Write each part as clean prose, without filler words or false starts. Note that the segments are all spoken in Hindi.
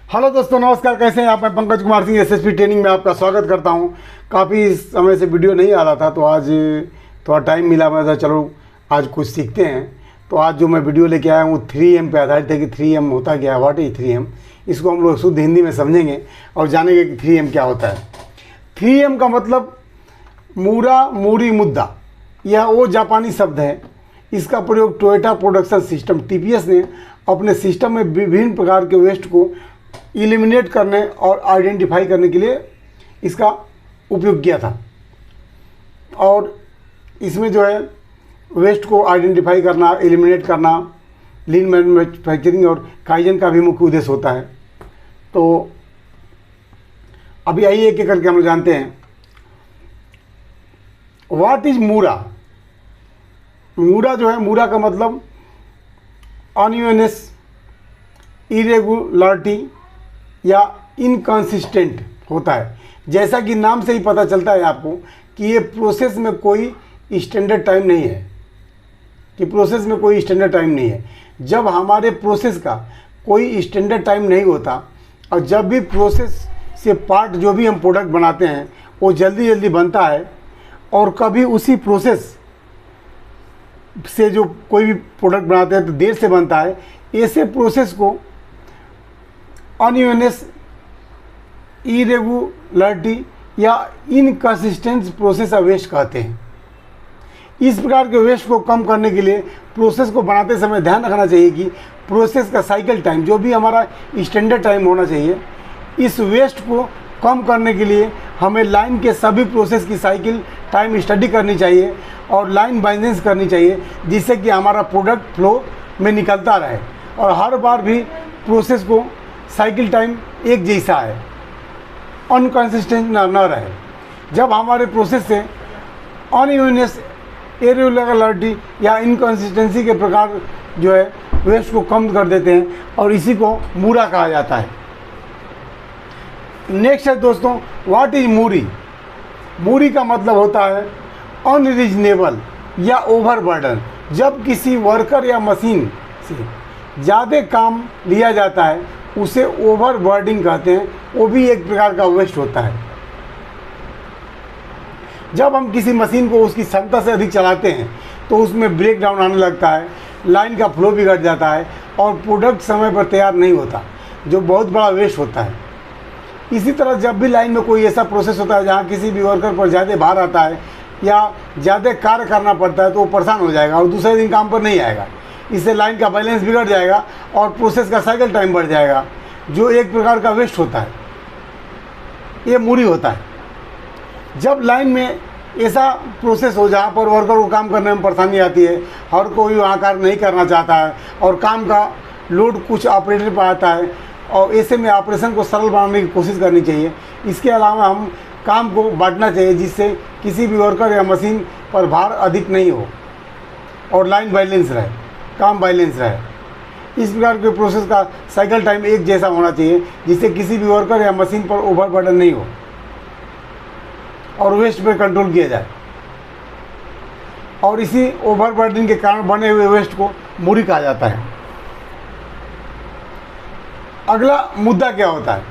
हेलो दोस्तों, नमस्कार। कैसे हैं आप? मैं पंकज कुमार सिंह एसएसपी ट्रेनिंग में आपका स्वागत करता हूं। काफ़ी समय से वीडियो नहीं आ रहा था, तो आज थोड़ा टाइम मिला। मैं चलो आज कुछ सीखते हैं। तो आज जो मैं वीडियो लेके आया हूँ 3M पे आधारित है कि 3M होता क्या है, व्हाट इज 3M। इसको हम लोग शुद्ध हिंदी में समझेंगे और जानेंगे कि 3M क्या होता है। 3M का मतलब मूरा मूरी मुद्दा, यह वो जापानी शब्द है। इसका प्रयोग टोयोटा प्रोडक्शन सिस्टम TPS ने अपने सिस्टम में विभिन्न प्रकार के वेस्ट को इलिमिनेट करने और आइडेंटिफाई करने के लिए इसका उपयोग किया था। और इसमें जो है वेस्ट को आइडेंटिफाई करना, एलिमिनेट करना, लीन मैन्युफैक्चरिंग और काइजन का भी मुख्य उद्देश्य होता है। तो अभी आइए एक एक करके हम लोग जानते हैं व्हाट इज मूरा। मूरा जो है, मूरा का मतलब अनइवननेस, इरेगुलरिटी या इनकंसिस्टेंट होता है। जैसा कि नाम से ही पता चलता है आपको कि ये प्रोसेस में कोई स्टैंडर्ड टाइम नहीं है, जब हमारे प्रोसेस का कोई स्टैंडर्ड टाइम नहीं होता और जब भी प्रोसेस से पार्ट जो भी हम प्रोडक्ट बनाते हैं वो जल्दी जल्दी बनता है, और कभी उसी प्रोसेस से जो कोई भी प्रोडक्ट बनाते हैं तो देर से बनता है। ऐसे प्रोसेस को अनइवननेस, इरेगुलरिटी या इनकंसिस्टेंट प्रोसेस ऑफ वेस्ट कहते हैं। इस प्रकार के वेस्ट को कम करने के लिए प्रोसेस को बनाते समय ध्यान रखना चाहिए कि प्रोसेस का साइकिल टाइम, जो भी हमारा स्टैंडर्ड टाइम होना चाहिए, इस वेस्ट को कम करने के लिए हमें लाइन के सभी प्रोसेस की साइकिल टाइम स्टडी करनी चाहिए और लाइन बाइंडेंस करनी चाहिए, जिससे कि हमारा प्रोडक्ट फ्लो में निकलता रहे और हर बार भी प्रोसेस को साइकिल टाइम एक जैसा है, अनकंसिस्टेंट न रहे। जब हमारे प्रोसेस से अनइवननेस, इरेगुलरिटी या इनकंसिस्टेंसी के प्रकार जो है वेस्ट को कम कर देते हैं, और इसी को मूरा कहा जाता है। नेक्स्ट है दोस्तों, व्हाट इज मूरी। मूरी का मतलब होता है अनरीजनेबल या ओवरबर्डन। जब किसी वर्कर या मशीन से ज़्यादा काम लिया जाता है उसे ओवरबर्डिंग कहते हैं। वो भी एक प्रकार का वेस्ट होता है। जब हम किसी मशीन को उसकी क्षमता से अधिक चलाते हैं तो उसमें ब्रेक डाउन आने लगता है, लाइन का फ्लो बिगड़ जाता है और प्रोडक्ट समय पर तैयार नहीं होता, जो बहुत बड़ा वेस्ट होता है। इसी तरह जब भी लाइन में कोई ऐसा प्रोसेस होता है जहाँ किसी भी वर्कर पर ज़्यादा भार आता है या ज़्यादा कार्य करना पड़ता है तो वो परेशान हो जाएगा और दूसरे दिन काम पर नहीं आएगा। इससे लाइन का बैलेंस बिगड़ जाएगा और प्रोसेस का साइकिल टाइम बढ़ जाएगा, जो एक प्रकार का वेस्ट होता है। ये मूरी होता है। जब लाइन में ऐसा प्रोसेस हो जहाँ पर वर्कर को काम करने में परेशानी आती है, हर कोई वहाँ कार्य नहीं करना चाहता है और काम का लोड कुछ ऑपरेटर पर आता है, और ऐसे में ऑपरेशन को सरल बनाने की कोशिश करनी चाहिए। इसके अलावा हम काम को बांटना चाहिए जिससे किसी भी वर्कर या मशीन पर भार अधिक नहीं हो और लाइन बैलेंस रहे, काम बैलेंस रहे। इस प्रकार के प्रोसेस का साइकिल टाइम एक जैसा होना चाहिए जिससे किसी भी वर्कर या मशीन पर ओवरबर्डन नहीं हो और वेस्ट पर कंट्रोल किया जाए, और इसी ओवरबर्डन के कारण बने हुए वेस्ट को मूरी कहा जाता है। अगला मुद्दा क्या होता है।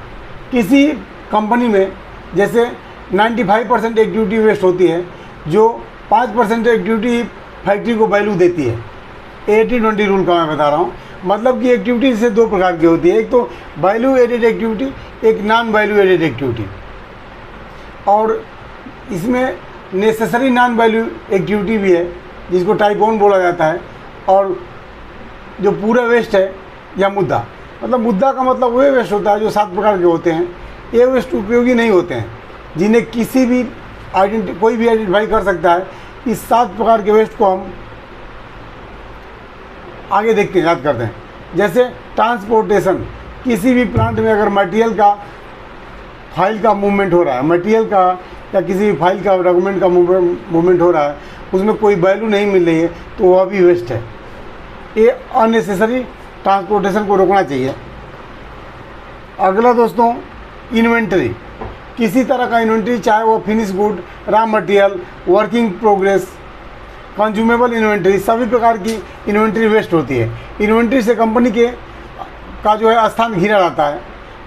किसी कंपनी में जैसे 95% एक्टिविटी वेस्ट होती है, जो 5% एक्टिविटी फैक्ट्री को वैल्यू देती है। 80-20 रूल का मैं बता रहा हूँ। मतलब कि एक्टिविटी से दो प्रकार की होती है, एक तो वैल्यू एडेड एक्टिविटी, एक नॉन वैल्यू एडेड एक्टिविटी। और इसमें नेसेसरी नॉन वैल्यू एक्टिविटी भी है जिसको टाइप 1 बोला जाता है, और जो पूरा वेस्ट है या मुद्दा। मतलब मुद्दा का मतलब वह वेस्ट होता है जो 7 प्रकार के होते हैं। ये वेस्ट उपयोगी नहीं होते हैं, जिन्हें किसी भी कोई भी आइडेंटिफाई कर सकता है। इस 7 प्रकार के वेस्ट को हम आगे देखते हैं, याद करते हैं। जैसे ट्रांसपोर्टेशन, किसी भी प्लांट में अगर मटेरियल का फाइल का मूवमेंट हो रहा है, मटेरियल का या किसी भी फाइल का डॉक्यूमेंट का मूवमेंट हो रहा है, उसमें कोई वैल्यू नहीं मिल रही है तो वह भी वेस्ट है। ये अननेसेसरी ट्रांसपोर्टेशन को रोकना चाहिए। अगला दोस्तों, इन्वेंटरी। किसी तरह का इन्वेंटरी, चाहे वो finish good, raw material, working progress, consumable inventory, सभी प्रकार की इन्वेंट्री वेस्ट होती है। इन्वेंट्री से कंपनी के का जो है स्थान घिरा रहता है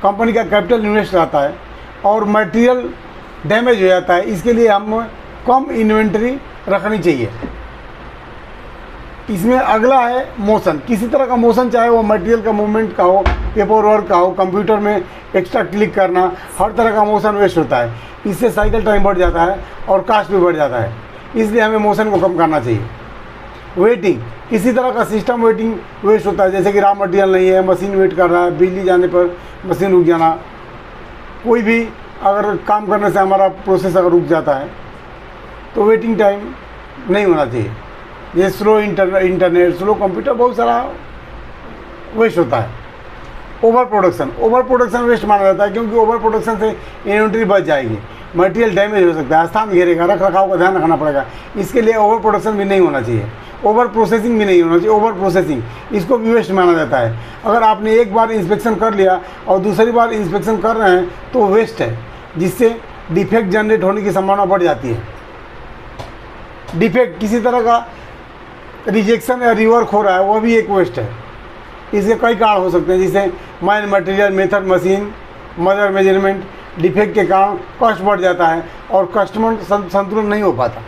कंपनी का कैपिटल इन्वेस्ट रहता है और मटेरियल डैमेज हो जाता है। इसके लिए हम कम इन्वेंटरी रखनी चाहिए। इसमें अगला है मोशन। किसी तरह का मोशन, चाहे वो मटेरियल का मूवमेंट का हो, पेपर वर्क का हो, कंप्यूटर में एक्स्ट्रा क्लिक करना, हर तरह का मोशन वेस्ट होता है। इससे साइकिल टाइम बढ़ जाता है और कास्ट भी बढ़ जाता है। इसलिए हमें मोशन को कम करना चाहिए। वेटिंग, किसी तरह का सिस्टम वेटिंग वेस्ट होता है, जैसे कि रॉ मटेरियल नहीं है, मशीन वेट कर रहा है, बिजली जाने पर मशीन रुक जाना, कोई भी अगर काम करने से हमारा प्रोसेस अगर रुक जाता है तो वेटिंग टाइम नहीं होना चाहिए। ये स्लो इंटरनेट, स्लो कंप्यूटर, बहुत सारा वेस्ट होता है। ओवर प्रोडक्शन वेस्ट माना जाता है, क्योंकि ओवर प्रोडक्शन से इन्वेंट्री बच जाएगी, मटेरियल डैमेज हो सकता है, स्थान घेरेगा, रख रखाव का ध्यान रखना पड़ेगा। इसके लिए ओवर प्रोडक्शन भी नहीं होना चाहिए, ओवर प्रोसेसिंग भी नहीं होना चाहिए। ओवर प्रोसेसिंग, इसको भी वेस्ट माना जाता है। अगर आपने एक बार इंस्पेक्शन कर लिया और दूसरी बार इंस्पेक्शन कर रहे हैं तो वेस्ट है, जिससे डिफेक्ट जनरेट होने की संभावना बढ़ जाती है। डिफेक्ट, किसी तरह का रिजेक्शन या रिवर्क हो रहा है, वह भी एक वेस्ट है। इसके कई कारण हो सकते हैं, जैसे mine material, method, machine, mother measurement, defect के कारण कॉस्ट बढ़ जाता है और कस्टमर संतुलन नहीं हो पाता।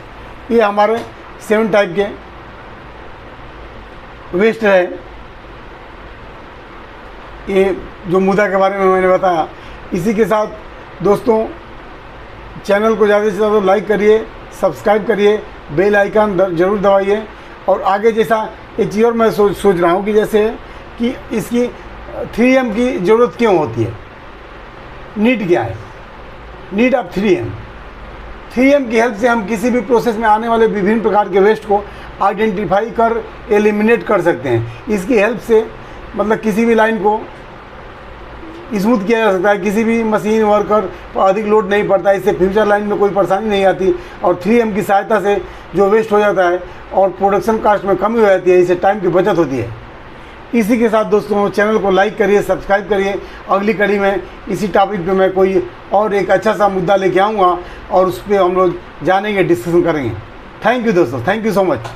ये हमारे 7 टाइप के वेस्ट है। ये जो मुद्दा के बारे में मैंने बताया। इसी के साथ दोस्तों, चैनल को ज़्यादा से ज़्यादा लाइक करिए, सब्सक्राइब करिए, बेल आइकन ज़रूर दबाइए। और आगे जैसा एक चीज़ और मैं सोच रहा हूँ कि जैसे कि इसकी 3M की ज़रूरत क्यों होती है, नीड क्या है, नीड ऑफ 3M। 3M की हेल्प से हम किसी भी प्रोसेस में आने वाले विभिन्न प्रकार के वेस्ट को आइडेंटिफाई कर एलिमिनेट कर सकते हैं। इसकी हेल्प से मतलब किसी भी लाइन को स्मूथ किया जा सकता है, किसी भी मशीन वर्कर पर अधिक लोड नहीं पड़ता, इससे फ्यूचर लाइन में कोई परेशानी नहीं आती। और 3M की सहायता से जो वेस्ट हो जाता है और प्रोडक्शन कास्ट में कमी हो जाती है, इससे टाइम की बचत होती है। इसी के साथ दोस्तों, चैनल को लाइक करिए, सब्सक्राइब करिए। अगली कड़ी में इसी टॉपिक पे मैं कोई और एक अच्छा सा मुद्दा लेके आऊँगा और उस पर हम लोग जानेंगे, डिस्कशन करेंगे। थैंक यू दोस्तों, थैंक यू सो मच।